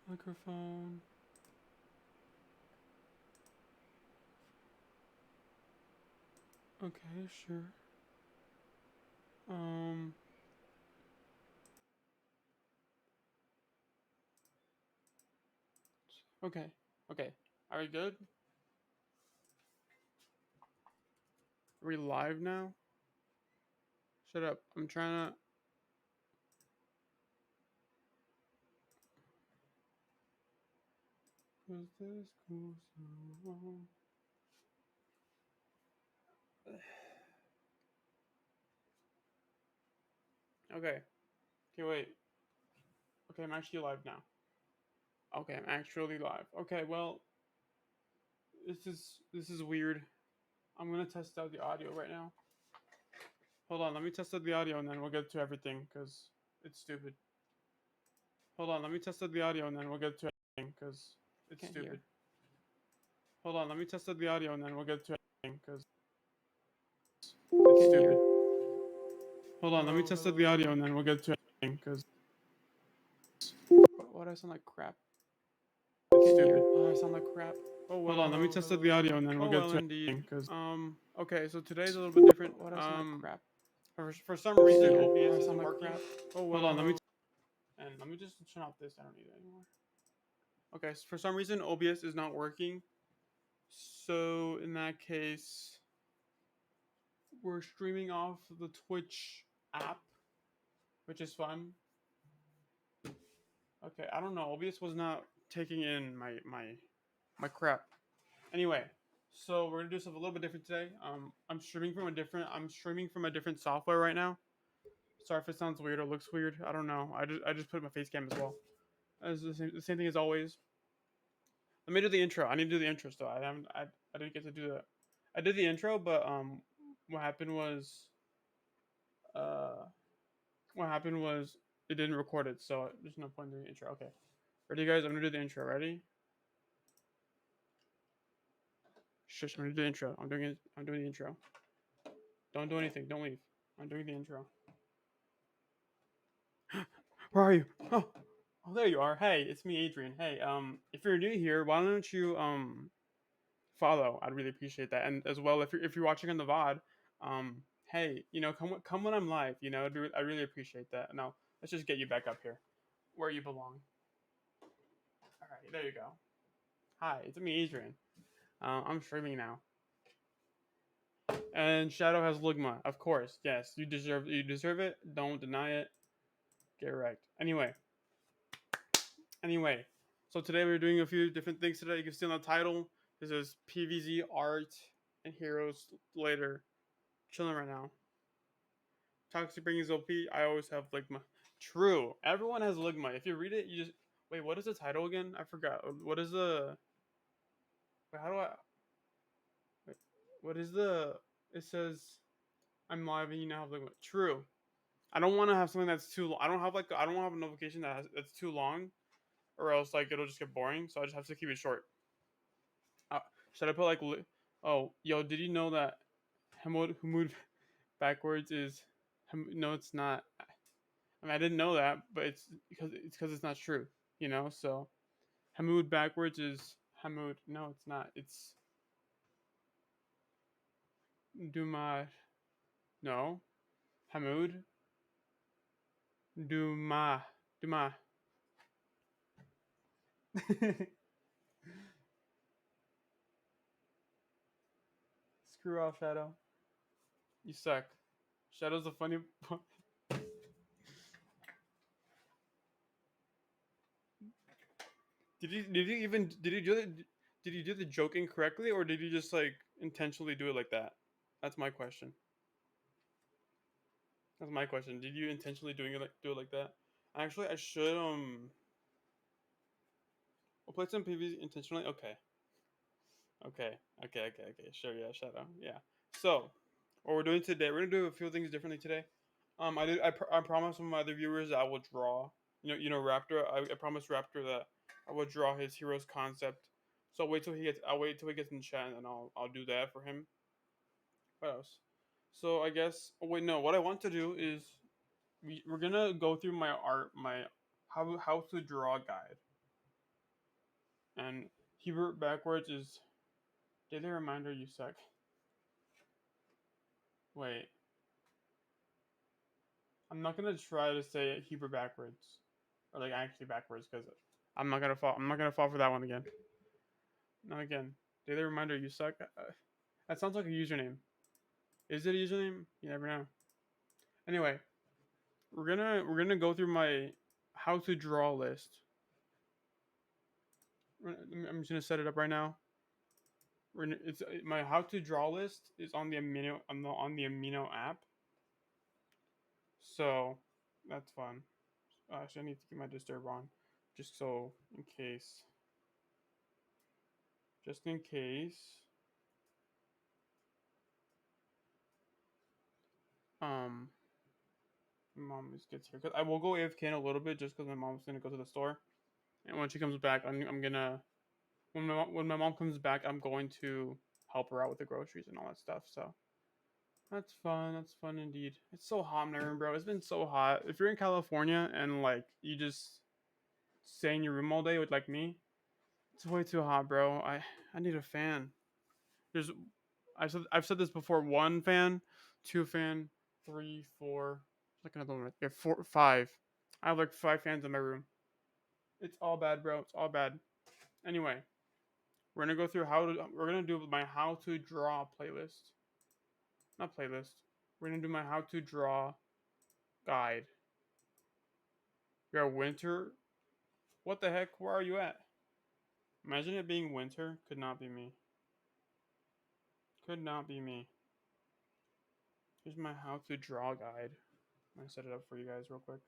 Microphone. Okay, sure. Um. Okay. Okay. Are we good? Are we live now? Shut up. I'm trying to. Was this cool so long? Okay. Okay, wait. Okay, I'm actually live now. Okay, I'm actually live. Okay, well, this is weird. I'm gonna test out the audio right now. Hold on, let me test out the audio and then we'll get to everything because it's stupid. Hold on, let me test out the audio and then we'll get to everything because it's Can't stupid. hear. Hold on, let me test out the audio and then we'll get to everything because it's Can't stupid. hear. Hold on, let me test out the audio and then we'll get to everything because what do I sound like crap? It's Can't stupid. hear. Oh, I sound like crap. Oh Hold well. on, let me test out the audio and then we'll Oh get well, to indeed. everything because okay, so today's a little bit different. What I sound like crap. For some reason hear. OBS Oh, I isn't sound like working. crap. Oh Hold well. on, let me just turn off this. I don't need it anymore. Okay, so for some reason OBS is not working. So in that case, we're streaming off the Twitch app, which is fun. Okay, I don't know. OBS was not taking in my crap. Anyway, so we're gonna do something a little bit different today. I'm streaming from a different software right now. Sorry if it sounds weird or looks weird. I don't know. I just put my face cam as well. As the same thing as always. Let me do the intro. I need to do the intro still. I didn't get to do that. I did the intro, but what happened was uh what happened was it didn't record it, so there's no point in doing the intro. Okay. Ready guys? I'm gonna do the intro. Ready? Shush, I'm gonna do the intro. I'm doing it. I'm doing the intro. Don't do anything. Don't leave. I'm doing the intro. Where are you? Oh, there you are. Hey, it's me, Adrian. Hey, if you're new here, why don't you follow? I'd really appreciate that. And as well, if you're watching on the VOD, hey, come when I'm live. I really appreciate that. Now let's just get you back up here, where you belong. All right, there you go. Hi, it's me, Adrian. I'm streaming now. And Shadow has Ligma, of course. Yes, you deserve it. Don't deny it. Get wrecked. Anyway, so today we're doing a few different things today. You can see on the title, this is PVZ art and heroes later. Chilling right now. Toxic brings OP. I always have Ligma. True. Everyone has Ligma. If you read it, you just wait. What is the title again? I forgot. What is the? Wait, how do I? Wait, what is the? It says I'm live and you now have Ligma. True. I don't want to have something that's too. I don't have I don't have a notification that's too long, or else it'll just get boring. So I just have to keep it short. Uh, should I put oh, yo, did you know that Hamud backwards is no, it's not. I mean, I didn't know that, but it's because it's not true, So Hamud backwards is Hamud. No, it's not. It's Duma. No, Hamud Duma Duma. Screw off, Shadow. You suck. Shadow's a funny. Did you do the joking correctly, or did you just intentionally do it like that? That's my question. That's my question. Did you intentionally do it like that? Actually, I should we'll play some PvZ intentionally. Okay. Okay. Sure, yeah, Shadow. Yeah. So, what we're doing today, we're gonna do a few things differently today. I promised some of my other viewers that I will draw. Raptor. I promised Raptor that I would draw his hero's concept. So I'll wait till he gets in chat, and then I'll do that for him. What else? So I guess. Oh wait, no. What I want to do is we're gonna go through my art, my how to draw guide. And Hebrew backwards is daily reminder you suck. Wait, I'm not gonna try to say Hebrew backwards, or like actually backwards, because I'm not gonna fall. I'm not gonna fall for that one again. Not again. Daily reminder you suck. That sounds like a username. Is it a username? You never know. Anyway, we're gonna go through my how to draw list. I'm just gonna set it up right now. It's my how to draw list is on the Amino app, so that's fun. Actually, I need to keep my disturb on, just so in case. Just in case. Um, my mom just gets here, cause I will go AFK in a little bit, just because my mom's gonna go to the store, and when she comes back, I'm gonna when my mom comes back, I'm going to help her out with the groceries and all that stuff. So that's fun. That's fun indeed. It's so hot in my room, bro. It's been so hot. If you're in California and like you just stay in your room all day with like me, it's way too hot, bro. I need a fan. There's I've said this before. One fan, two fan, three, four. Like another one right there. Four, five. I have like five fans in my room. It's all bad, bro. It's all bad. Anyway, we're gonna go through we're gonna do my how to draw playlist. Not playlist. We're gonna do my how to draw guide. You're winter. What the heck? Where are you at? Imagine it being winter. Could not be me. Could not be me. Here's my how to draw guide. I'm gonna set it up for you guys real quick.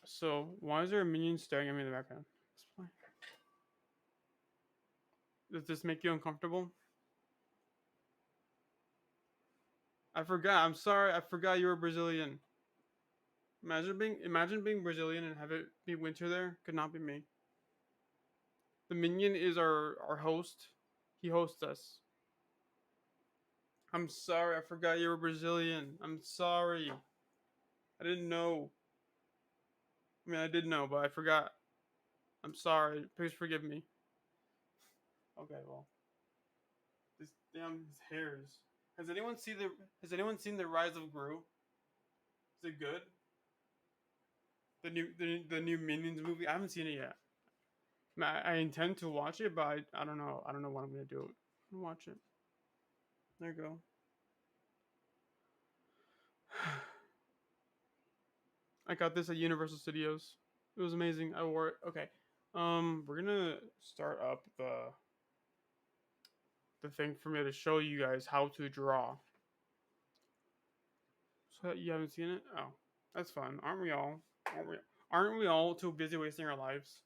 So, why is there a minion staring at me in the background? Does this make you uncomfortable? I forgot. I'm sorry. I forgot you were Brazilian. Imagine being Brazilian and have it be winter there. Could not be me. The minion is our host. He hosts us. I'm sorry. I forgot you were Brazilian. I'm sorry. I didn't know. I mean, I did know, but I forgot. I'm sorry. Please forgive me. Okay, well, this damn hairs. Has anyone seen the Rise of Gru? Is it good? The new Minions movie. I haven't seen it yet. I intend to watch it, but I don't know. I don't know what I'm gonna do. I'm gonna watch it. There you go. I got this at Universal Studios. It was amazing. I wore it. Okay. We're gonna start up the thing for me to show you guys how to draw. So you haven't seen it? Oh, that's fun. Aren't we all? Aren't we all too busy wasting our lives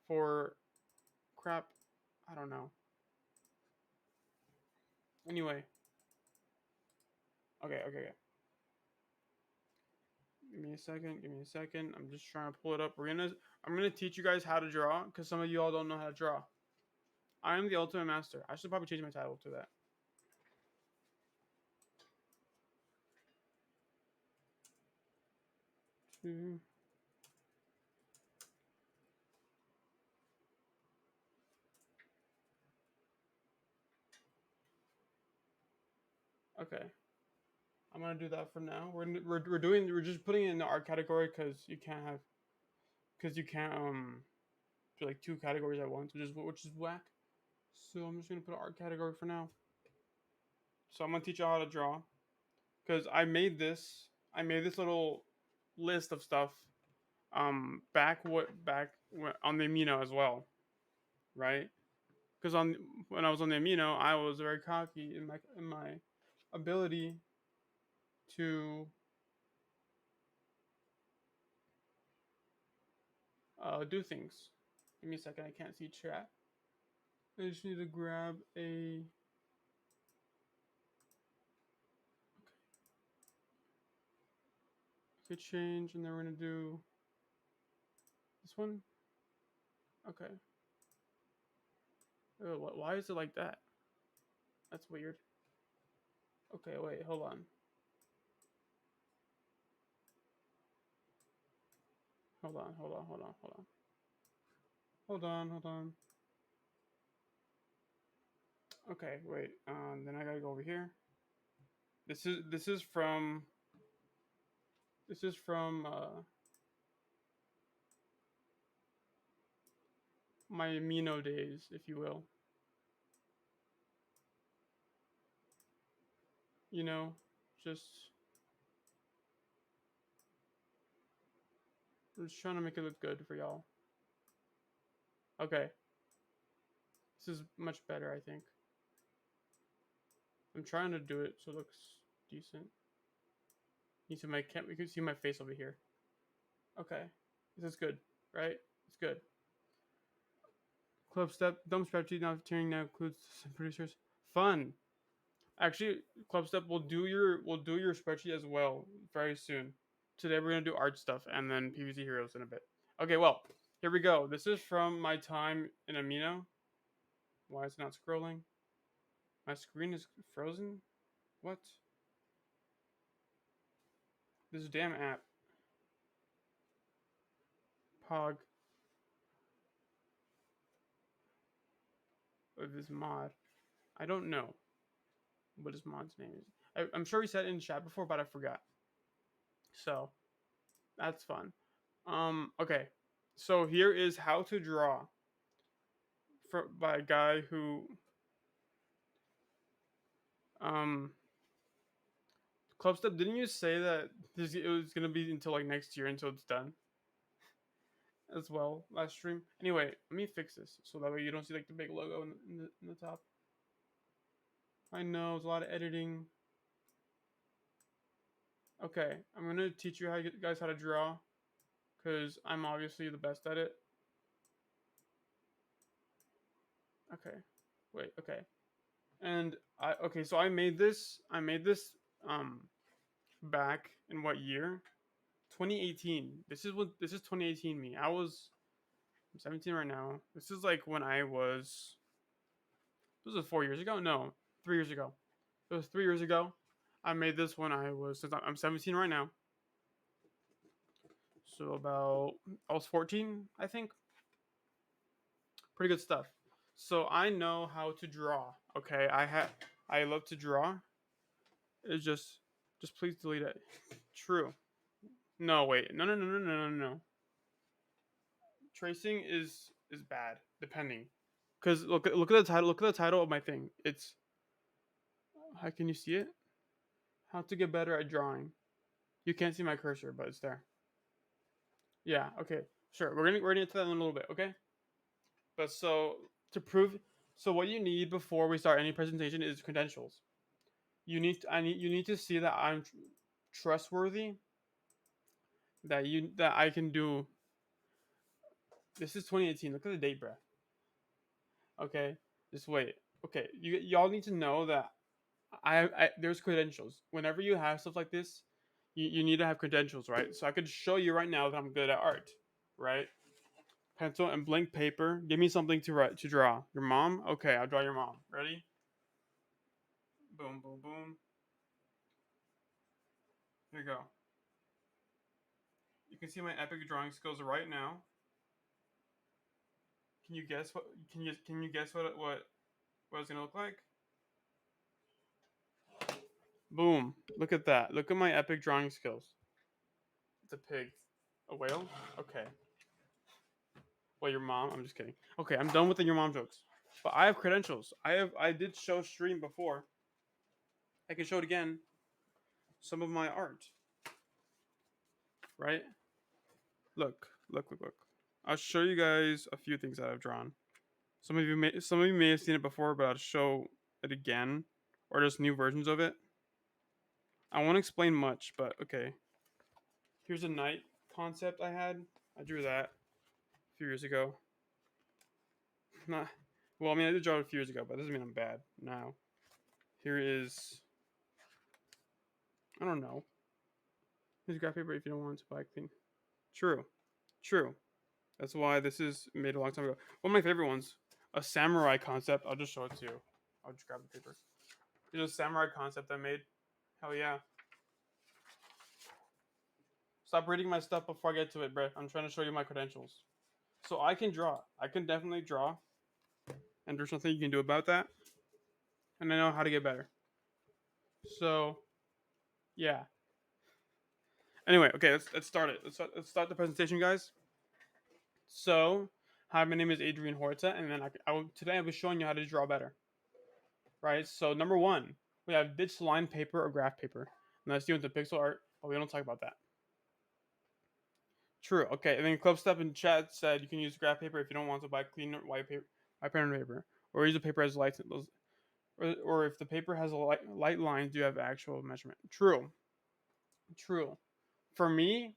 for crap? I don't know. Anyway. Okay. Give me a second. Give me a second. I'm just trying to pull it up. I'm gonna teach you guys how to draw because some of you all don't know how to draw. I am the ultimate master. I should probably change my title to that. Okay. I'm gonna do that for now. We're just putting it in the art category because you can't do like two categories at once, which is whack. So I'm just gonna put an art category for now. So I'm gonna teach you how to draw because I made this little list of stuff on the Amino as well, right? Because on when I was on the Amino, I was very cocky in my ability to do things. Give me a second. I can't see chat. I just need to grab a. Okay, change, and then we're gonna do this one. Okay. Oh, why is it like that? That's weird. Okay, wait, hold on. Hold on. Hold on, hold on. Okay, wait. Then I gotta go over here. This is from my amino days, if you will. You know, just I'm just trying to make it look good for y'all. Okay, this is much better, I think. I'm trying to do it so it looks decent. You see my we can see my face over here. Okay, this is good, right? It's good. Club Step Dump Strategy now turning now includes some producers. Fun. Actually, Club Step will do your spreadsheet as well very soon. Today we're gonna do art stuff and then PvZ heroes in a bit. Okay, well, here we go. This is from my time in Amino. Why is it not scrolling? My screen is frozen? What? This damn app. Pog. Of this mod. I don't know what his mod's name is. I'm sure he said it in chat before, but I forgot. So that's fun. Okay. So here is how to draw by a guy who um Clubstep, didn't you say that it was gonna be until like next year until it's done as well last stream? Anyway, let me fix this so that way you don't see like the big logo in the top. I know it's a lot of editing. Okay, I'm gonna teach you guys how to draw because I'm obviously the best at it. Okay, wait, okay, and so I made this. Um back in what year? 2018. This is 2018 me. I'm 17 right now. This is like when I was. This was 4 years ago. No, 3 years ago. It was 3 years ago. I made this when I was. Since I'm 17 right now. So about I was 14, I think. Pretty good stuff. So I know how to draw. Okay, I love to draw. It's just please delete it. True. No, wait. No, no, no, no, no, no, no. Tracing is bad depending. Cuz look at the title. Look at the title of my thing. It's how can you see it? How to get better at drawing. You can't see my cursor, but it's there. Yeah, okay. Sure. We're gonna get to that in a little bit, okay? But to prove what you need before we start any presentation is credentials. You need to see that I'm trustworthy, that I can do. This is 2018. Look at the date, bruh. Okay, just wait. Okay, y'all need to know that there's credentials. Whenever you have stuff like this, you need to have credentials, right? So I could show you right now that I'm good at art, right? Pencil and blank paper. Give me something to draw. Your mom? Okay, I'll draw your mom. Ready? Boom, boom, boom. Here you go. You can see my epic drawing skills right now. Can you guess what? Can you guess what it's gonna look like? Boom! Look at that. Look at my epic drawing skills. It's a pig. A whale? Okay. Well, your mom? I'm just kidding. Okay, I'm done with the your mom jokes. But I have credentials. I did show stream before. I can show it again. Some of my art. Right? Look, look, look, look. I'll show you guys a few things that I've drawn. Some of you may have seen it before, but I'll show it again, or just new versions of it. I won't explain much, but okay. Here's a knight concept I had. I drew that a few years ago. Not well. I mean, I did draw it a few years ago, but that doesn't mean I'm bad now. Here is. I don't know. Here's graph paper if you don't want to buy clean. True, true. That's why this is made a long time ago. One of my favorite ones, a samurai concept. I'll just show it to you. I'll just grab the paper. Here's a samurai concept I made. Hell yeah. Stop reading my stuff before I get to it, bro. I'm trying to show you my credentials. So I can draw. I can definitely draw, and there's nothing you can do about that. And I know how to get better. So yeah. Anyway, okay, let's start it. Let's start the presentation, guys. So, hi, my name is Adrian Horta, and then today I was showing you how to draw better. Right. So number one, we have digital line paper or graph paper, and that's dealing with the pixel art, but we don't talk about that. True. Okay. And then Club Step in chat said you can use graph paper if you don't want to buy clean white paper, white pen paper, or use a paper as light, or if the paper has a light lines, do you have actual measurement? True. True. For me,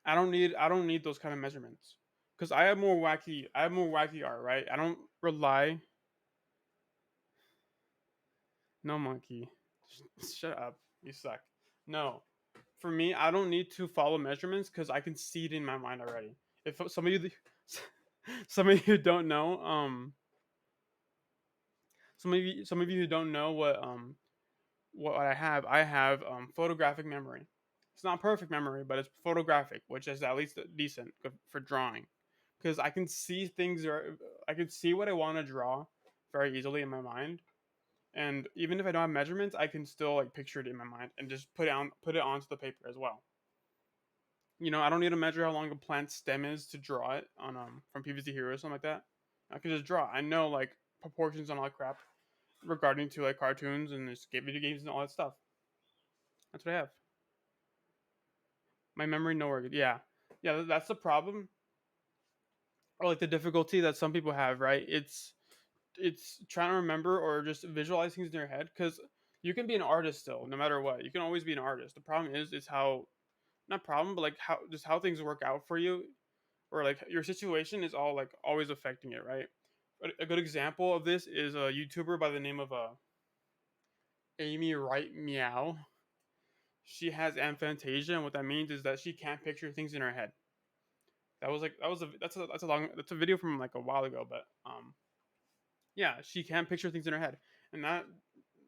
I don't need those kind of measurements because I have more wacky art, right? I don't rely. No monkey. Shut up. You suck. No. For me, I don't need to follow measurements because I can see it in my mind already. If some of you, some of you don't know, some of you who don't know what I have photographic memory. It's not perfect memory, but it's photographic, which is at least decent for drawing, because I can see things or I can see what I want to draw very easily in my mind, and even if I don't have measurements, I can still like picture it in my mind and just put it onto the paper as well. I don't need to measure how long a plant stem is to draw it on from PVC Hero or something like that. I can just draw. I know like proportions and all that crap regarding to like cartoons and just video games and all that stuff. That's what I have. My memory nowhere. Yeah, yeah. That's the problem, or like the difficulty that some people have. Right? It's trying to remember or just visualize things in your head because you can be an artist still, no matter what. You can always be an artist. The problem is how not problem, but like how things work out for you, or like your situation is all like always affecting it, right? A good example of this is a YouTuber by the name of Amy Wright Meow. She has aphantasia, and what that means is that she can't picture things in her head. That's a video from like a while ago, but yeah, she can't picture things in her head, and that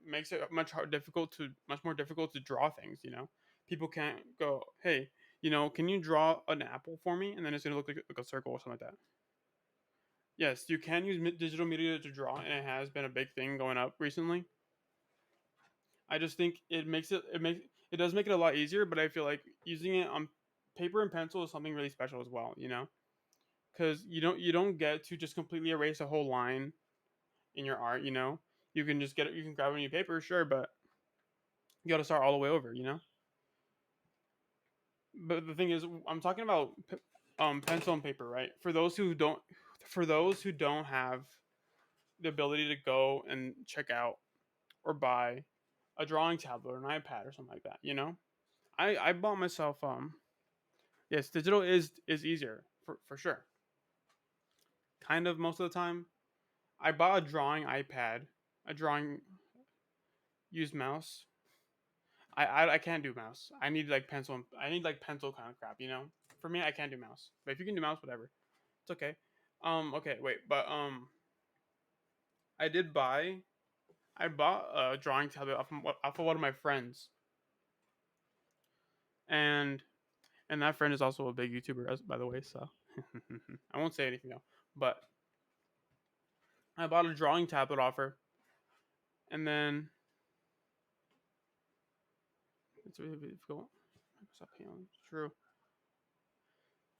makes it much more difficult to draw things. People can't go, hey, can you draw an apple for me, and then it's gonna look like a circle or something like that. Yes, you can use digital media to draw, and it has been a big thing going up recently. I just think it does make it a lot easier, but I feel like using it on paper and pencil is something really special as well. Because you don't get to just completely erase a whole line in your art. You can grab a new paper, sure, but you got to start all the way over. But the thing is, I'm talking about pencil and paper, right? For those who don't have the ability to go and check out or buy a drawing tablet or an iPad or something like that. I bought myself yes, digital is easier for sure. Kind of most of the time. I bought a drawing iPad, a drawing used mouse. I can't do mouse. I need like pencil. I need like pencil kind of crap. For me, I can't do mouse. But if you can do mouse, whatever, it's okay. Okay, wait, but I did buy. I bought a drawing tablet off of one of my friends, and that friend is also a big YouTuber, by the way. So I won't say anything though. But I bought a drawing tablet off her, and then it's really difficult. Stop healing. True.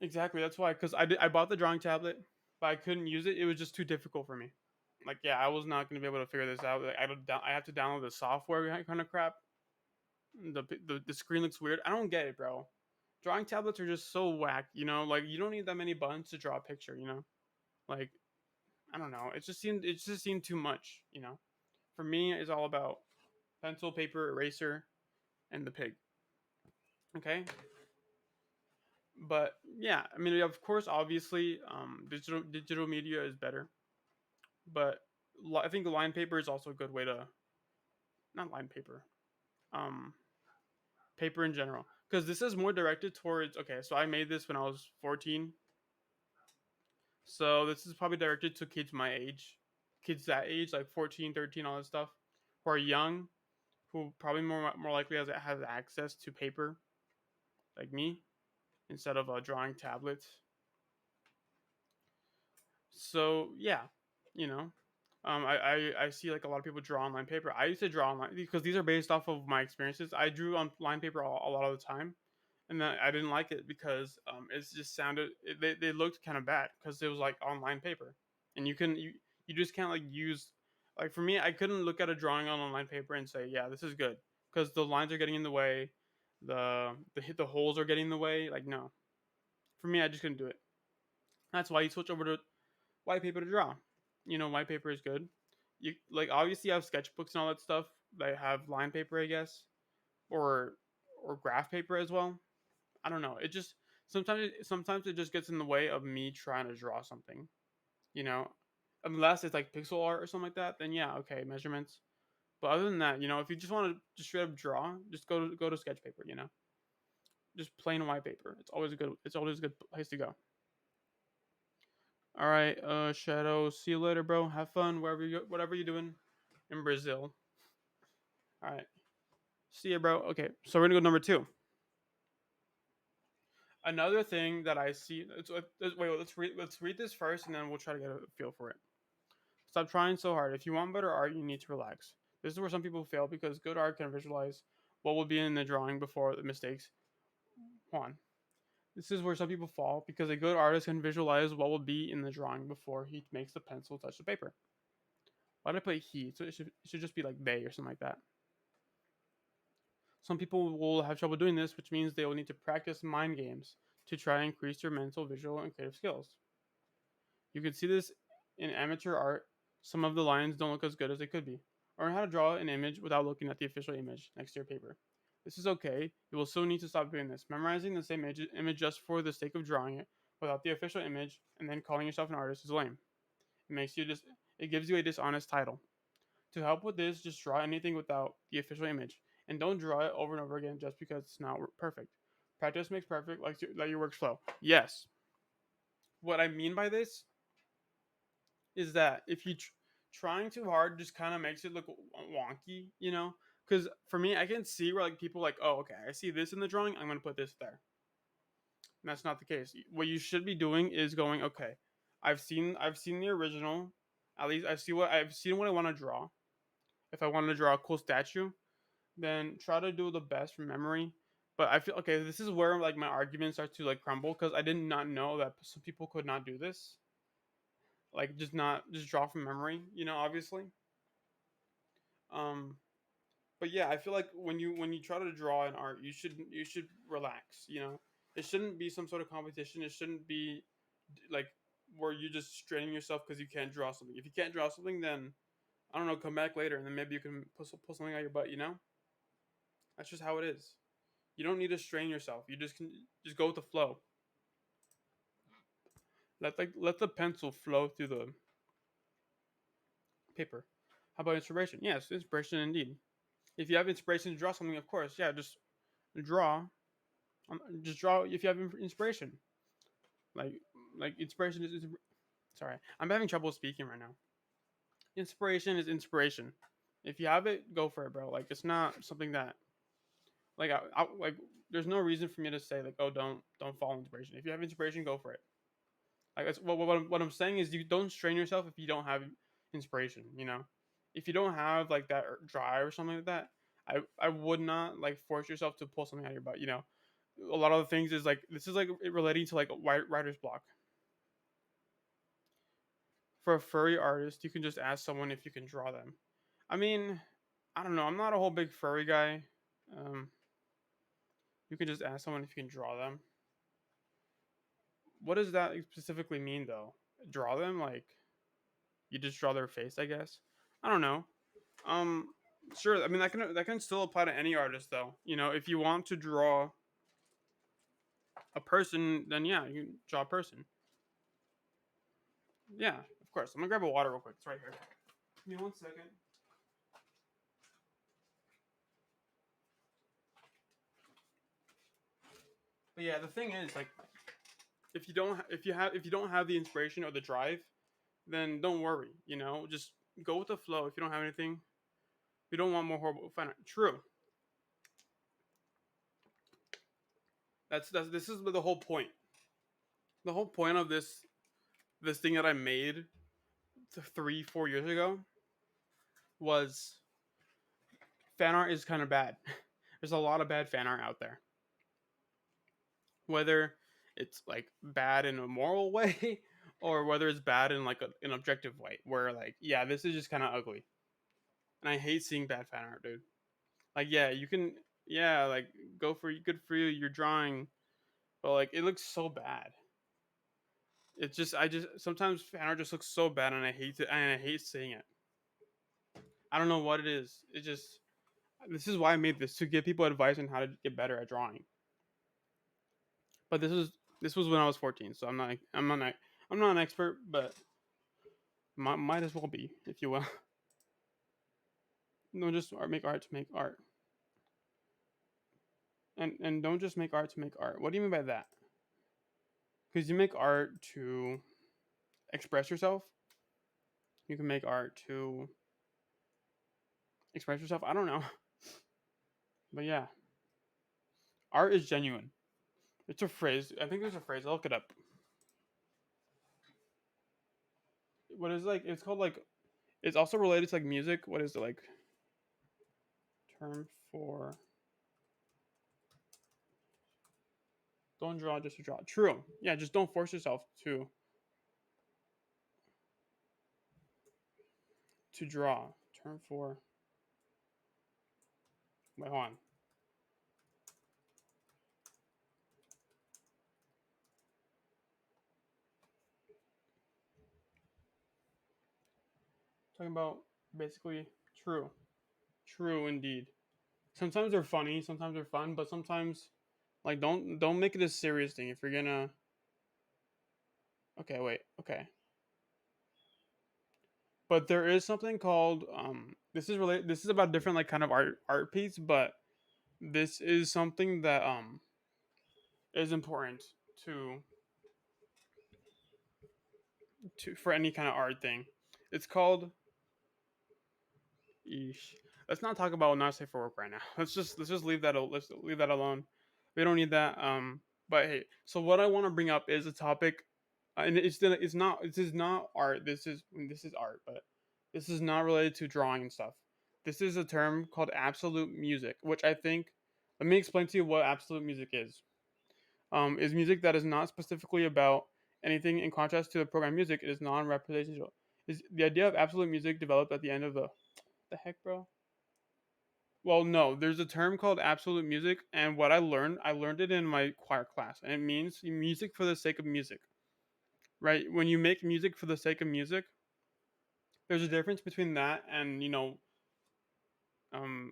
Exactly. That's why, because I bought the drawing tablet, but I couldn't use it. It was just too difficult for me. Like, yeah, I was not going to be able to figure this out. Like, I have to download the software kind of crap. The screen looks weird. I don't get it, bro. Drawing tablets are just so whack. Like you don't need that many buttons to draw a picture. Like I don't know. It just seemed too much. For me, it's all about pencil, paper, eraser, and the pig. Okay, but yeah, I mean, of course, obviously, digital media is better, but I think the line paper is also a good way to not line paper, um, paper in general, because this is more directed towards. Okay, so I made this when I was 14, so this is probably directed to kids my age, kids that age, like 14, 13, all that stuff, who are young, who probably more likely has access to paper, like me, instead of a drawing tablet. So yeah, you know, I see like a lot of people draw on line paper. I used to draw online because these are based off of my experiences. I drew on line paper a lot of the time, and then I didn't like it because it just sounded they looked kind of bad because it was like on line paper, and you just can't like use like for me I couldn't look at a drawing on line paper and say yeah this is good because the lines are getting in the way, the holes are getting in the way. Like no, for me I just couldn't do it. That's why you switch over to white paper to draw. You know, white paper is good. You like obviously you have sketchbooks and all that stuff that have line paper, I guess, or graph paper as well. I don't know. It just sometimes it just gets in the way of me trying to draw something. You know, unless it's like pixel art or something like that, then yeah, okay, measurements. But other than that, if you just want to just straight up draw, just go to sketch paper. Just plain white paper. It's always a good place to go. All right, Shadow. See you later, bro. Have fun whatever you're doing in Brazil. All right, see you, bro. Okay, so we're gonna go number two. Another thing that I see. Wait, let's read this first, and then we'll try to get a feel for it. Stop trying so hard. If you want better art, you need to relax. This is where some people fail because good art can visualize what will be in the drawing before the mistakes. One. This is where some people fall because a good artist can visualize what will be in the drawing before he makes the pencil touch the paper. Why did I put he? So it should just be like they or something like that. Some people will have trouble doing this, which means they will need to practice mind games to try and increase their mental, visual, and creative skills. You can see this in amateur art. Some of the lines don't look as good as they could be. Learn how to draw an image without looking at the official image next to your paper. This is okay. You will still need to stop doing this. Memorizing the same image just for the sake of drawing it without the official image and then calling yourself an artist is lame. It gives you a dishonest title. To help with this, just draw anything without the official image, and don't draw it over and over again just because it's not perfect. Practice makes perfect, like let your works flow. Yes. What I mean by this is that if you trying too hard just kind of makes it look wonky, Because for me, I can see where like people like, oh, okay, I see this in the drawing, I'm gonna put this there. And that's not the case. What you should be doing is going, okay, I've seen the original. At least I've seen what I want to draw. If I want to draw a cool statue, then try to do the best from memory. But I feel okay. This is where like my argument starts to like crumble because I did not know that some people could not do this. Like just draw from memory. Obviously. Um, but yeah, I feel like when you try to draw an art, you should relax. It shouldn't be some sort of competition. It shouldn't be like where you're just straining yourself because you can't draw something. If you can't draw something, then I don't know, come back later and then maybe you can pull something out your butt. That's just how it is. You don't need to strain yourself. You just go with the flow. Let the pencil flow through the paper. How about inspiration? Yes, inspiration indeed. If you have inspiration to draw something, of course, yeah, draw. Just draw if you have inspiration. Like inspiration is. Sorry, I'm having trouble speaking right now. Inspiration is inspiration. If you have it, go for it, bro. Like it's not something that like there's no reason for me to say like oh don't follow inspiration. If you have inspiration, go for it. Like that's what I'm saying is you don't strain yourself if you don't have inspiration. If you don't have like that drive or something like that, I would not like force yourself to pull something out of your butt. A lot of the things is like this is like relating to like a writer's block. For a furry artist, you can just ask someone if you can draw them. I mean, I don't know. I'm not a whole big furry guy. Um, you can just ask someone if you can draw them. What does that specifically mean, though? Draw them like you just draw their face, I guess. I don't know. Um, sure. I mean, that can still apply to any artist, though. If you want to draw a person, then yeah, you can draw a person. Yeah, of course. I'm gonna grab a water real quick. It's right here. Give me 1 second. But yeah, the thing is, like, if you don't have the inspiration or the drive, then don't worry. Just go with the flow. If you don't have anything, you don't want more horrible fun. True. This is the whole point. The whole point of this this thing that I made 3 4 years ago was fan art is kind of bad. There's a lot of bad fan art out there. Whether it's like bad in a moral way or whether it's bad in like an objective way where like yeah, this is just kind of ugly. And I hate seeing bad fan art, dude. Like yeah, you can yeah, like go for good for you, you're drawing, but like it looks so bad. It's just I just sometimes fan art just looks so bad and I hate seeing it. I don't know what it is. It just this is why I made this to give people advice on how to get better at drawing. But this was when I was 14, so I'm not an expert, but might as well be, if you will. Don't just make art to make art, and don't just make art to make art. What do you mean by that? Because you make art to express yourself. You can make art to express yourself. I don't know, but yeah, art is genuine. It's a phrase. I think there's a phrase. I'll look it up. What is like? It's called like. It's also related to like music. What is it like? Term for don't draw just to draw. True. Yeah, just don't force yourself to draw. Term for wait, hold on. Talking about basically true. True indeed. Sometimes they're funny, sometimes they're fun, but sometimes like don't make it a serious thing if you're gonna okay, wait, okay. But there is something called this is about different like kind of art piece, but this is something that is important to for any kind of art thing. It's called Eesh. Let's not talk about not safe for work right now. Let's just leave that let's leave that alone. We don't need that. But hey, so what I want to bring up is a topic, and it's not this is not art. This is art, but this is not related to drawing and stuff. This is a term called absolute music, which I think. Let me explain to you what absolute music is. Is music that is not specifically about anything in contrast to the program music. It is non-representational. Is the idea of absolute music developed at the end of the heck, bro? Well, no, there's a term called absolute music, and what I learned it in my choir class, and it means music for the sake of music, right? When you make music for the sake of music, there's a difference between that and um,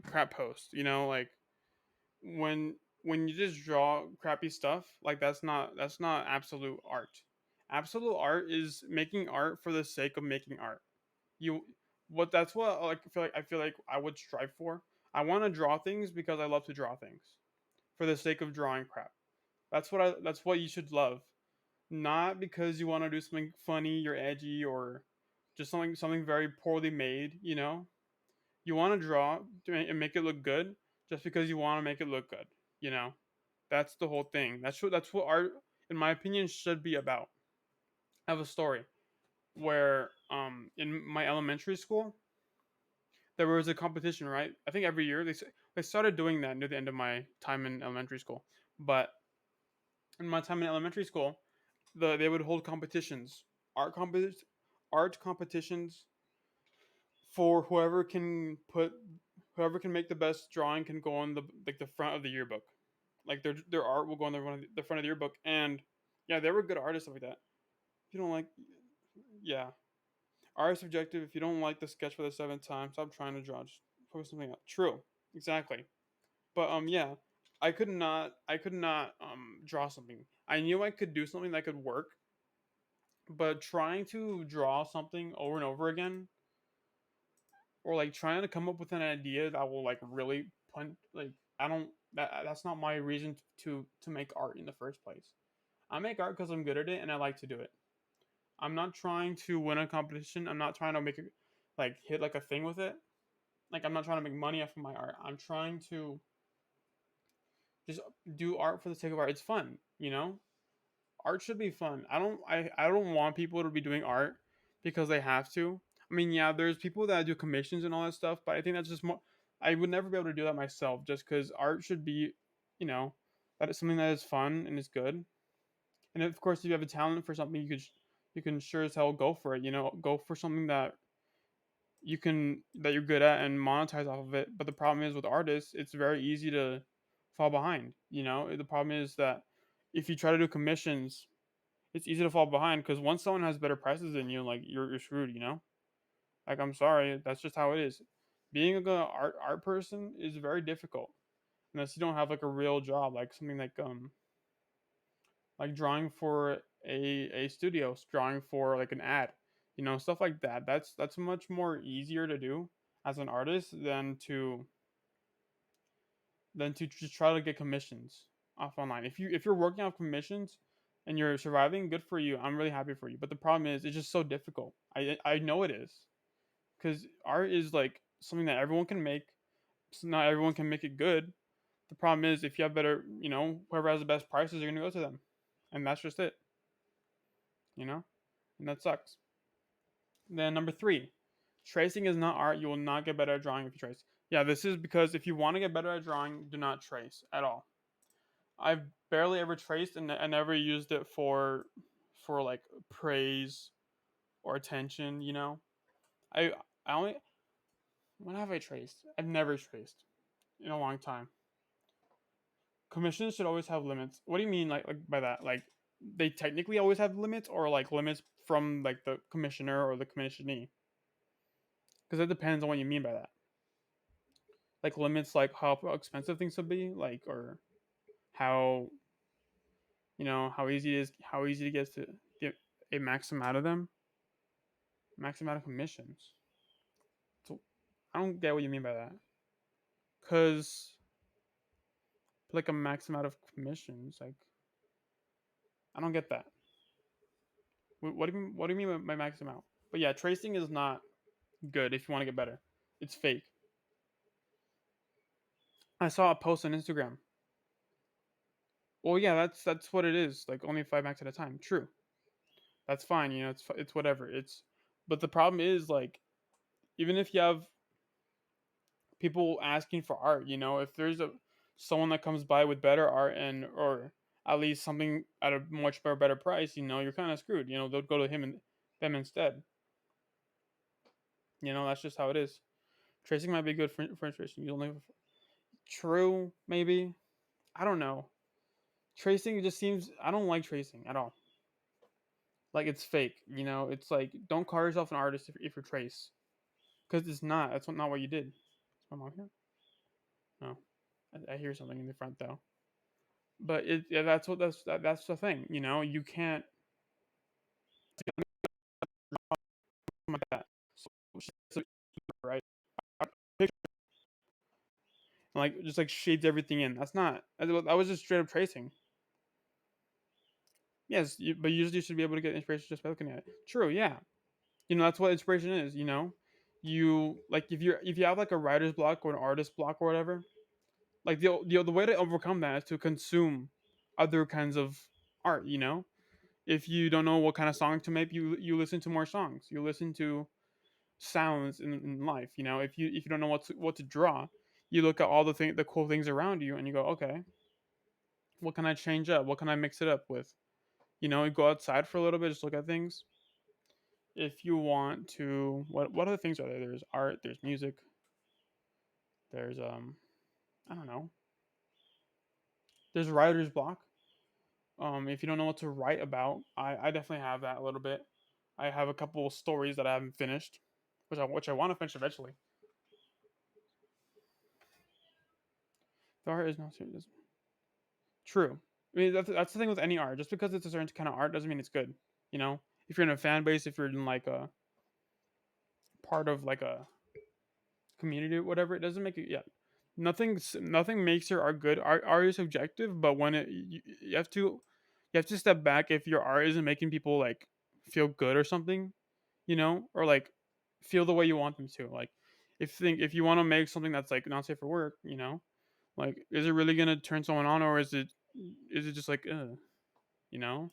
crap post. Like when you just draw crappy stuff, like that's not absolute art. Absolute art is making art for the sake of making art. You what that's what like I feel like I would strive for. I want to draw things because I love to draw things for the sake of drawing crap. That's what you should love. Not because you want to do something funny or edgy or just something very poorly made, you know? You want to draw and make it look good just because you want to make it look good, you know? That's the whole thing. That's what art in my opinion should be about. I have a story where in my elementary school there was a competition, right? I think every year they started doing that near the end of my time in elementary school. But in my time in elementary school, they would hold competitions, art competitions, art competitions for whoever can make the best drawing can go on the front of the yearbook. Like their art will go on the front of the yearbook, and yeah, they were good artists like that. If you don't like, yeah, art is subjective. If you don't like the sketch for the seventh time, stop trying to draw. Just focus something out. True, exactly. But yeah, I could not draw something. I knew I could do something that could work, but trying to draw something over and over again, or like trying to come up with an idea that will like really punt like I don't that's not my reason to make art in the first place. I make art because I'm good at it and I like to do it. I'm not trying to win a competition. I'm not trying to make it like hit like a thing with it. Like I'm not trying to make money off of my art. I'm trying to just do art for the sake of art. It's fun, you know. art should be fun. I don't want people to be doing art because they have to. I mean, yeah, there's people that do commissions and all that stuff, but I think that's just more. I would never be able to do that myself, just because art should be, you know, that is something that is fun and is good. And of course, if you have a talent for something, you can sure as hell go for it. You know, go for something that you're good at and monetize off of it. But the problem is with artists, it's very easy to fall behind. You know, the problem is that if you try to do commissions, it's easy to fall behind because once someone has better prices than you, like you're screwed. You know, like I'm sorry, that's just how it is. Being a good art person is very difficult unless you don't have like a real job, like something like drawing for a studio, drawing for like an ad, you know, stuff like that. That's much more easier to do as an artist than to just try to get commissions off online. If you're working off commissions and you're surviving, good for you. I'm really happy for you. But the problem is it's just so difficult. I know it is because art is like something that everyone can make. So not everyone can make it good. The problem is if you have better, you know, whoever has the best prices, you're gonna go to them, and that's just it. You know, and that sucks. Then number three, tracing is not art. You will not get better at drawing if you trace. Yeah, this is because if you want to get better at drawing, do not trace at all. I've barely ever traced, and I never used it for like praise or attention. You know, I I only when have I traced? I've never traced in a long time. Commissions should always have limits. What do you mean like by that? Like they technically always have limits, or like limits from like the commissioner or the commissionee? Because it depends on what you mean by that. Like limits, like how expensive things would be, like or how how easy it is, how easy it gets to get a max amount of them, max amount of commissions. So I don't get what you mean by that. Cause like a max amount of commissions, like I don't get that. What do you mean by max amount? But yeah, tracing is not good if you want to get better. It's fake. I saw a post on Instagram. Well, yeah, that's what it is. Like only 5 max at a time. True. That's fine. You know, it's whatever. It's but the problem is like even if you have people asking for art, you know, if there's a someone that comes by with better art and or at least something at a much better price, you know, you're kind of screwed. You know, they'll go to him and them instead. You know, that's just how it is. Tracing might be good for inspiration. You only true maybe. I don't know. Tracing just seems I don't like tracing at all. Like it's fake. You know, it's like don't call yourself an artist if you trace because it's not. That's not what you did. Is my mom here? No, I hear something in the front though. But yeah, that's the thing. You know, you can't like that. So, right? Like just like shades everything in. That's not. I was just straight up tracing. Yes, but usually you should be able to get inspiration just by looking at it. True. Yeah. You know that's what inspiration is. You know, you like if you have like a writer's block or an artist block or whatever. Like the way to overcome that is to consume other kinds of art. You know, if you don't know what kind of song to make, you listen to more songs. You listen to sounds in life. You know, if you don't know what to draw, you look at all the cool things around you, and you go, okay, what can I change up? What can I mix it up with? You know, you go outside for a little bit, just look at things. If you want to, what other things are there? There's art, there's music, there's I don't know, there's writer's block. If you don't know what to write about, I definitely have that a little bit. I have a couple of stories that I haven't finished, which I want to finish eventually. The art is not serious. True. I mean, that's the thing with any art. Just because it's a certain kind of art doesn't mean it's good. You know, if you're in a fan base, if you're in like a part of like a community or whatever, it doesn't make it. Yeah, nothing makes your art good. Art is subjective, but when you have to step back if your art isn't making people like feel good or something, you know, or like feel the way you want them to. Like if you want to make something that's like not safe for work, you know, like is it really gonna turn someone on or is it just like you know?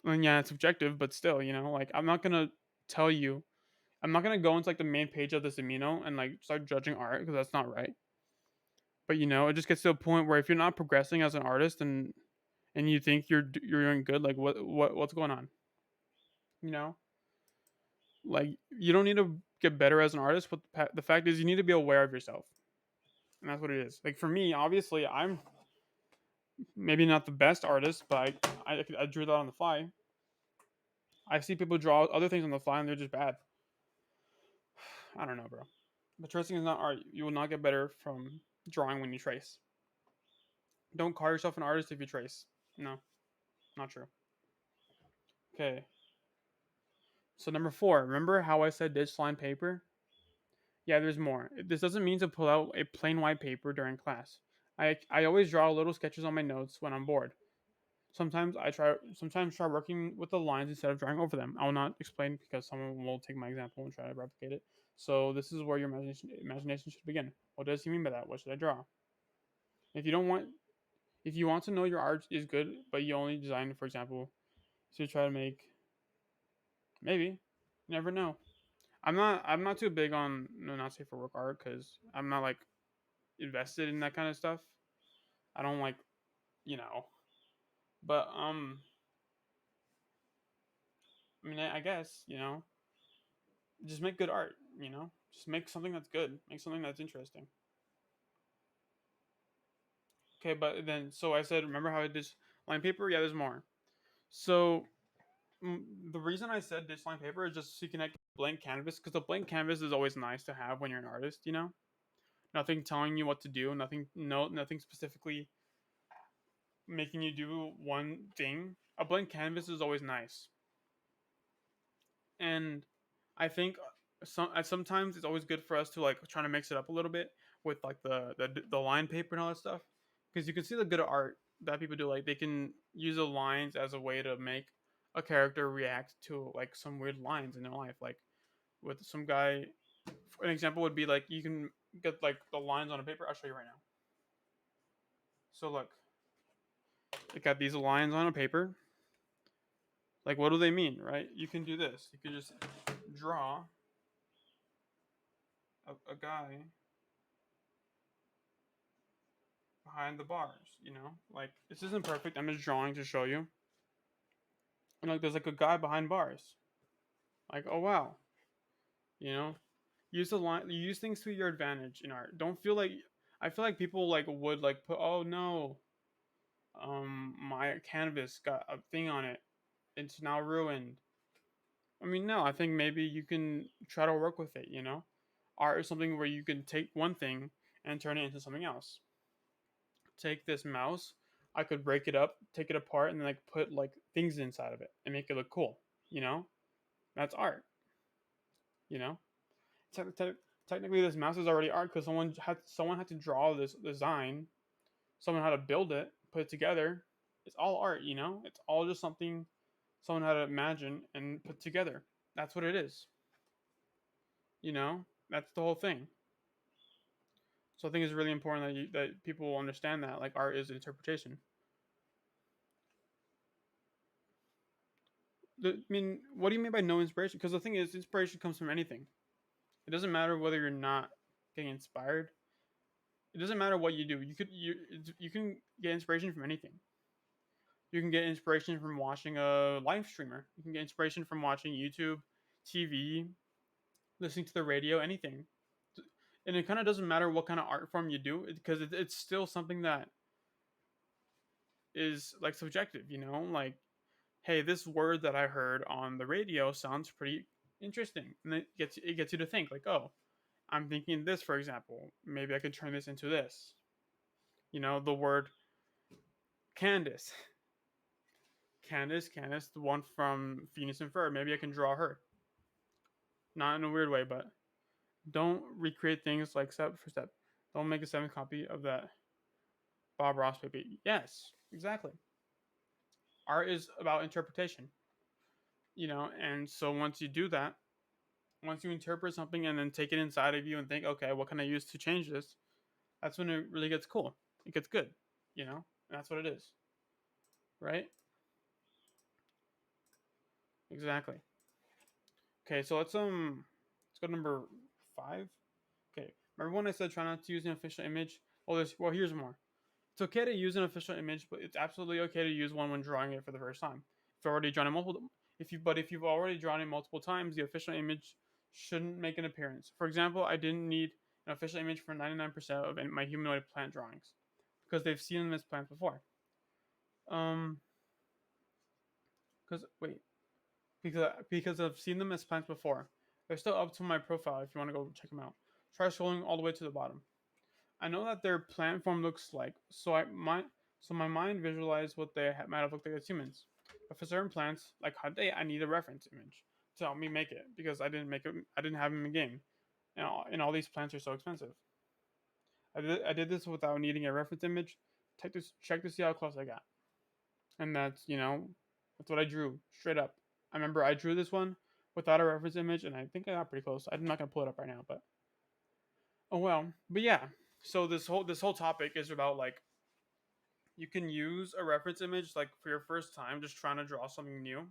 And yeah, it's subjective, but still, like I'm not gonna tell you. I'm not gonna go into like the main page of this amino and like start judging art because that's not right. But it just gets to a point where if you're not progressing as an artist and you think you're doing good, like what's going on? You know, like you don't need to get better as an artist, but the fact is you need to be aware of yourself, and that's what it is. Like for me, obviously, I'm maybe not the best artist, but I drew that on the fly. I see people draw other things on the fly and they're just bad. I don't know, bro. But tracing is not art. You will not get better from drawing when you trace. Don't call yourself an artist if you trace. No, not true. Okay. So number 4, remember how I said ditch line paper? Yeah, there's more. This doesn't mean to pull out a plain white paper during class. I always draw little sketches on my notes when I'm bored. Sometimes try working with the lines instead of drawing over them. I will not explain because someone will take my example and try to replicate it. So this is where your imagination should begin. What does he mean by that? What should I draw? If you don't want if you want to know your art is good, but you only design, for example, to try to make maybe, you never know. I'm not too big on not safe for work art because I'm not like invested in that kind of stuff. I don't like you know, but I mean I guess just make good art. Just make something that's good, make something that's interesting. Okay, but then so I said, remember how I did line paper? Yeah, there's more. So the reason I said ditch line paper is just so you can like blank canvas because the blank canvas is always nice to have when you're an artist. Nothing telling you what to do, nothing specifically making you do one thing. A blank canvas is always nice, and I think sometimes it's always good for us to like try to mix it up a little bit with like the line paper and all that stuff because you can see the good art that people do. Like they can use the lines as a way to make a character react to like some weird lines in their life, like with some guy. An example would be like you can get like the lines on a paper. I'll show you right now. So look, I got these lines on a paper. Like what do they mean, right? You can do this. You can just draw a guy behind the bars. Like this isn't perfect. I'm just drawing to show you. And like there's like a guy behind bars. Like oh wow, you know, use the line. Use things to your advantage in art. Don't feel like I feel like people like would like put oh no, my canvas got a thing on it. It's now ruined. I mean no, I think maybe you can try to work with it. Art is something where you can take one thing and turn it into something else. Take this mouse, I could break it up, take it apart, and then like put like things inside of it and make it look cool. You know, that's art. You know, te- te- technically this mouse is already art because someone had to draw this design, someone had to build it, put it together. It's all art. It's all just something someone had to imagine and put together. That's what it is. That's the whole thing. So I think it's really important that people understand that like art is interpretation. I mean, what do you mean by no inspiration? Because the thing is, inspiration comes from anything. It doesn't matter whether you're not getting inspired. It doesn't matter what you do. You can get inspiration from anything. You can get inspiration from watching a live streamer. You can get inspiration from watching YouTube, TV, listening to the radio, anything. And it kind of doesn't matter what kind of art form you do because it's still something that is like subjective. Like hey, this word that I heard on the radio sounds pretty interesting, and it gets you to think like, oh, I'm thinking this, for example. Maybe I could turn this into this. The word Candace, Candace, the one from Phineas and Ferb. Maybe I can draw her, not in a weird way, but don't recreate things like step for step. Don't make a seven copy of that Bob Ross baby. Yes, exactly. Art is about interpretation, and so once you do that, once you interpret something and then take it inside of you and think, okay, what can I use to change this? That's when it really gets cool. It gets good, and that's what it is, right? Exactly. Okay, so let's go to number 5. Okay, remember when I said try not to use an official image? Here's more. It's okay to use an official image, but it's absolutely okay to use one when drawing it for the first time. If you've already drawn it multiple, if you've already drawn it multiple times, the official image shouldn't make an appearance. For example, I didn't need an official image for 99% of my humanoid plant drawings because they've seen them as plants before. Um, because wait, because I've seen them as plants before. They're still up to my profile if you want to go check them out. Try scrolling all the way to the bottom. I know that their plant form looks like, so my mind visualized what they might have looked like as humans. But for certain plants, like Hade, I need a reference image to help me make it because I didn't have them in game, and all these plants are so expensive. I did this without needing a reference image. Check to see how close I got, and that's what I drew straight up. I remember I drew this one without a reference image, and I think I got pretty close. I'm not gonna pull it up right now, but oh well. But yeah, so this whole topic is about like you can use a reference image like for your first time just trying to draw something new.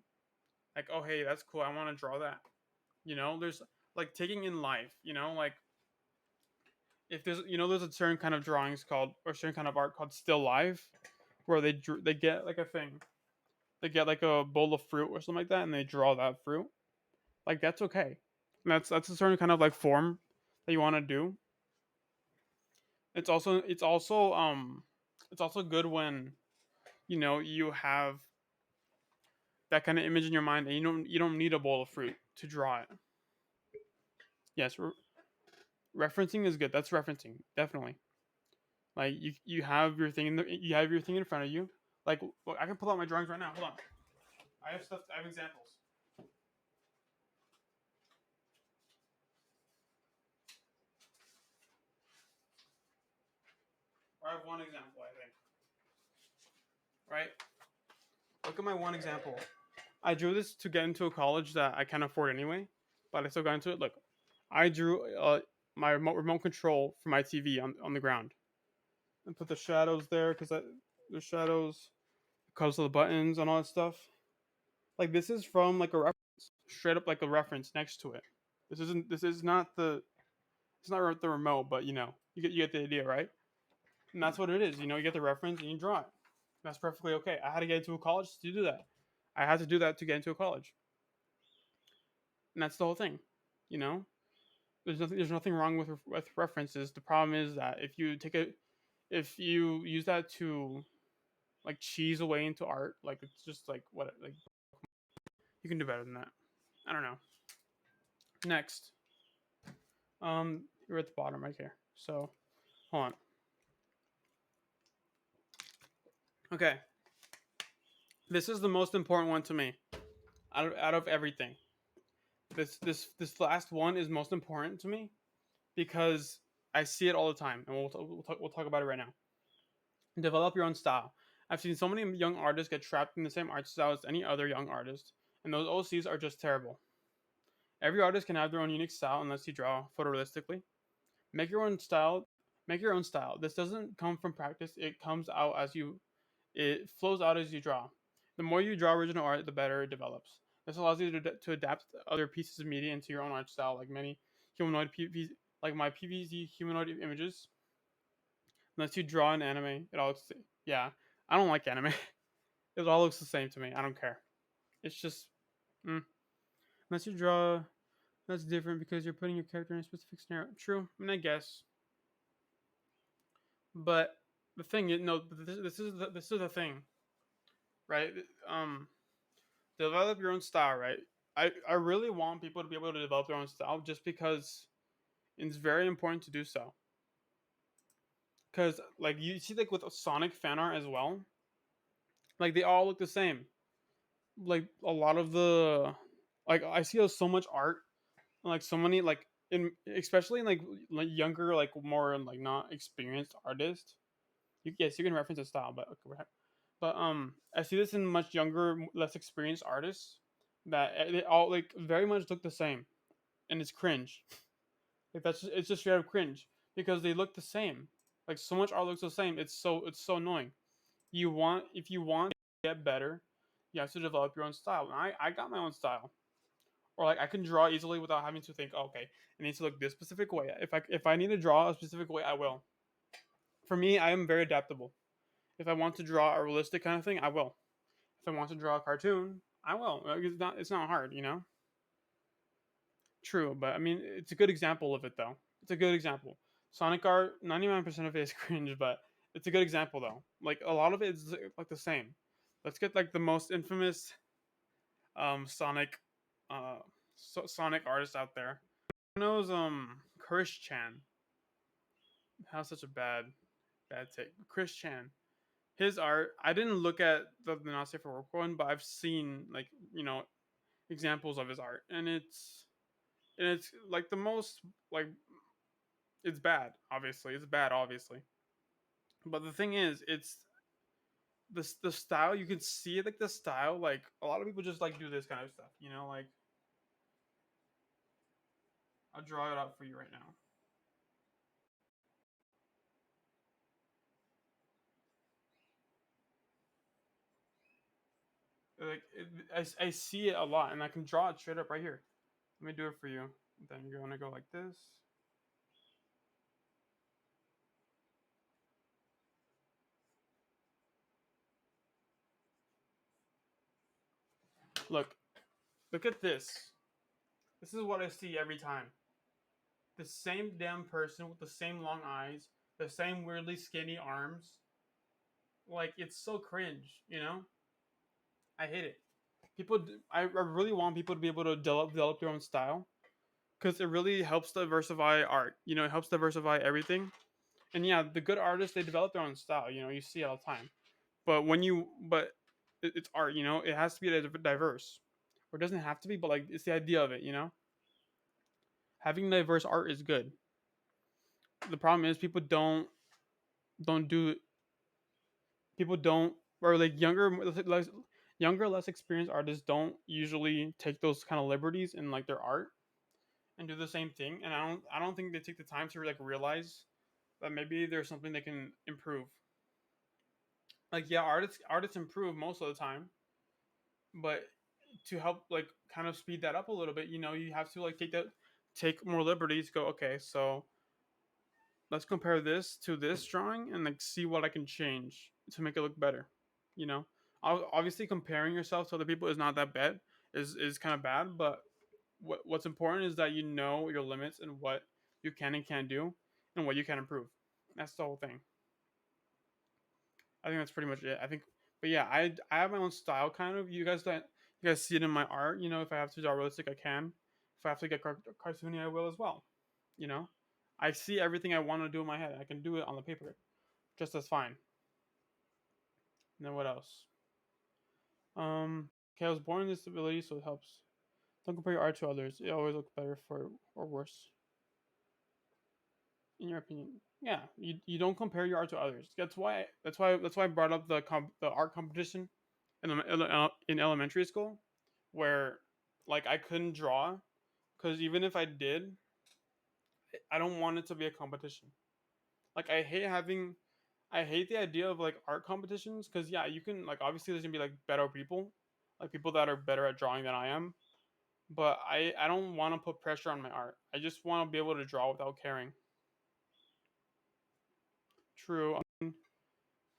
Like, oh hey, that's cool. I want to draw that. There's like taking in life, like if there's a certain kind of drawings called or certain kind of art called still life where they get like a thing. They get like a bowl of fruit or something like that and they draw that fruit. Like that's okay. And that's a certain kind of like form that you want to do. It's also good when you have that kind of image in your mind and you don't need a bowl of fruit to draw it. Yes, referencing is good. That's referencing, definitely. Like you have your thing you have your thing in front of you. Like look, I can pull out my drawings right now. Hold on. I have examples. Or I have one example, I think. Right? Look at my one example. I drew this to get into a college that I can't afford anyway, but I still got into it. Look, I drew my remote control for my TV on the ground and put the shadows there because the shadows, because of the buttons and all that stuff. Like this is from like a reference, straight up like a reference next to it. This is not the it's not the remote, but you get the idea, right? And that's what it is. You get the reference and you draw it. That's perfectly okay. I had to get into a college to do that. I had to do that to get into a college, and that's the whole thing. You know, there's nothing wrong with references. The problem is that if you use that to like cheese away into art, like it's just like what like you can do better than that. I don't know. Next, you're at the bottom right here. So hold on. Okay, this is the most important one to me out of everything. This last one is most important to me because I see it all the time, and we'll talk about it right now. Develop your own style. I've seen so many young artists get trapped in the same art style as any other young artist, and those OCs are just terrible. Every artist can have their own unique style unless you draw photorealistically. Make your own style. Make your own style. This doesn't come from practice. It flows out as you draw. The more you draw original art, the better it develops. This allows you to adapt other pieces of media into your own art style, like many humanoid PVZ, like my PVZ humanoid images. Unless you draw an anime, it all looks yeah. I don't like anime. It all looks the same to me. I don't care. It's just unless you draw that's different because you're putting your character in a specific scenario. True. I mean, I guess, but the thing is, no. This is the thing, right? Develop your own style, right? I really want people to be able to develop their own style just because it's very important to do so. Because like you see, like with Sonic fan art as well, like they all look the same. Like a lot of the like I see so much art, like so many like in especially in like younger like more like not experienced artists. Yes, you can reference a style, but okay, but I see this in much younger, less experienced artists that they all like very much look the same, and it's cringe. Like it's just straight up cringe because they look the same. Like so much art looks the same. It's so annoying. If you want to get better, You have to develop your own style. And I got my own style. Or like I can draw easily without having to think, oh, okay, it needs to look this specific way. If I need to draw a specific way, I will. For me, I am very adaptable. If I want to draw a realistic kind of thing, I will. If I want to draw a cartoon, I will. Like, it's not hard, you know. True, but I mean, it's a good example of it though. It's a good example. Sonic art, 99% of it is cringe, but it's a good example though. Like a lot of it is like the same. Let's get like the most infamous Sonic Sonic artist out there. Who knows Chris Chan? How's such a bad take? Chris Chan. His art, I didn't look at the Not Safe for Work one, but I've seen like, examples of his art, and it's like the most like it's bad. Obviously, it's bad. Obviously, but the thing is, it's the style. You can see like the style. Like a lot of people just like do this kind of stuff. Like I'll draw it out for you right now. Like I see it a lot, and I can draw it straight up right here. Let me do it for you. Then you're gonna go like this. Look, look at this. This is what I see every time. The same damn person with the same long eyes, the same weirdly skinny arms. Like it's so cringe. I hate it. I really want people to be able to develop their own style because it really helps diversify art. It helps diversify everything. And yeah, the good artists, they develop their own style. You see it all the time. But it's art. It has to be diverse, or it doesn't have to be, but like it's the idea of it. Having diverse art is good. The problem is don't do people don't or like younger, less experienced artists don't usually take those kind of liberties in like their art and do the same thing. And I don't think they take the time to like realize that maybe there's something they can improve. Like yeah, artists improve most of the time, but to help like kind of speed that up a little bit, you have to like take more liberties. Go, okay, so let's compare this to this drawing and like see what I can change to make it look better. You know, Obviously comparing yourself to other people is not that bad. Is kind of bad, but what's important is that you know your limits and what you can and can't do, and what you can improve. That's the whole thing. I think that's pretty much it. But yeah, I have my own style kind of. You guys see it in my art. If I have to draw realistic, I can. If I have to get cartoony, I will as well. You know, I see everything I want to do in my head. I can do it on the paper just as fine. And then what else? Okay, I was born with this ability, so it helps. Don't compare your art to others. It always looks better for or worse, in your opinion. Yeah, you don't compare your art to others. That's why I brought up the art competition in elementary school, where like I couldn't draw because even if I did, I don't want it to be a competition. Like I hate the idea of like art competitions because yeah, you can like obviously there's gonna be like better people, like people that are better at drawing than I am. But I don't want to put pressure on my art. I just want to be able to draw without caring. True.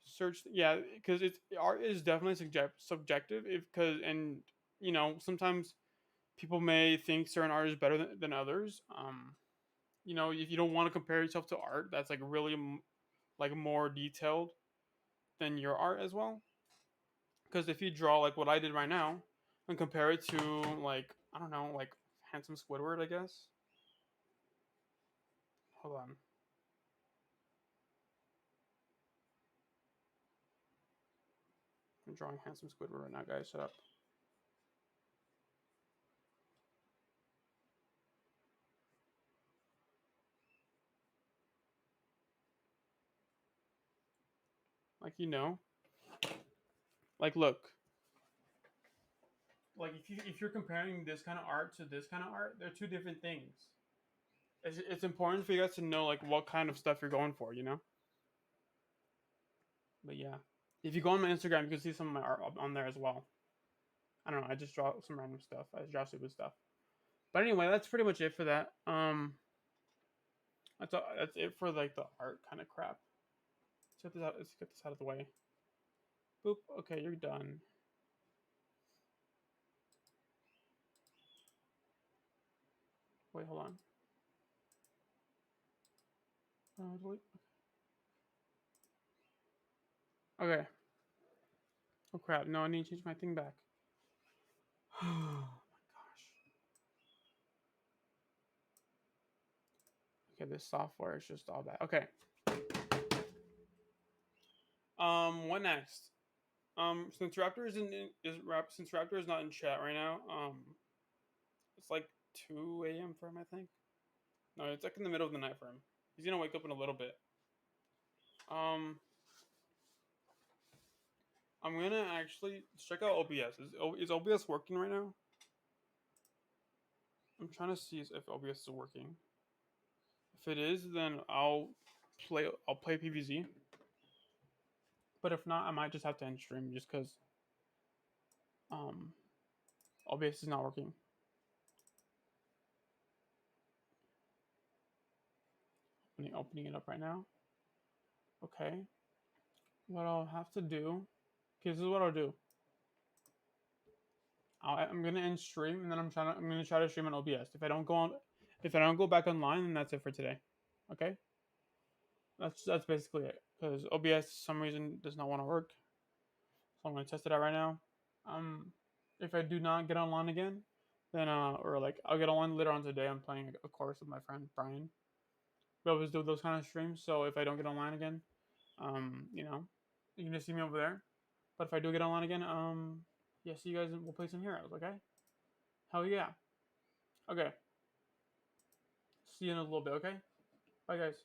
Search, yeah, because it's art is definitely subjective. If because and sometimes people may think certain art is better than others. If you don't want to compare yourself to art that's like really like more detailed than your art as well. Because if you draw like what I did right now and compare it to like I don't know like handsome Squidward, I guess. Hold on, I'm drawing handsome Squidward right now, guys. Shut up. Like like look, like if you're comparing this kind of art to this kind of art, they're two different things. It's important for you guys to know like what kind of stuff you're going for. But yeah, if you go on my Instagram, you can see some of my art on there as well. I don't know. I just draw some random stuff. I just draw stupid stuff. But anyway, that's pretty much it for that. That's it for like the art kind of crap. Let's get this out. Let's get this out of the way. Boop. Okay, you're done. Wait, hold on. Delete. Okay. Oh crap! No, I need to change my thing back. Oh my gosh. Okay, this software is just all bad. Okay. What next? Since Raptor since Raptor is not in chat right now, it's like 2 a.m. for him, I think. No, it's like in the middle of the night for him. He's gonna wake up in a little bit. Um, I'm gonna actually check out OBS. Is OBS working right now? I'm trying to see if OBS is working. If it is, then I'll play PVZ. But if not, I might just have to end stream just because um OBS is not working. Opening it up right now. Okay. What I'll have to do. Okay, this is what I'll do. I'm gonna end stream and then I'm gonna try to stream on OBS. If I don't go back online, then that's it for today. Okay. That's basically it. Because OBS for some reason does not want to work. So I'm gonna test it out right now. If I do not get online again, then or like I'll get online later on today. I'm playing a course with my friend Brian. We always do those kind of streams. So if I don't get online again, you know, you can just see me over there. But if I do get online again, yeah, see you guys. We'll play some heroes. Okay. Hell yeah. Okay. See you in a little bit. Okay. Bye guys.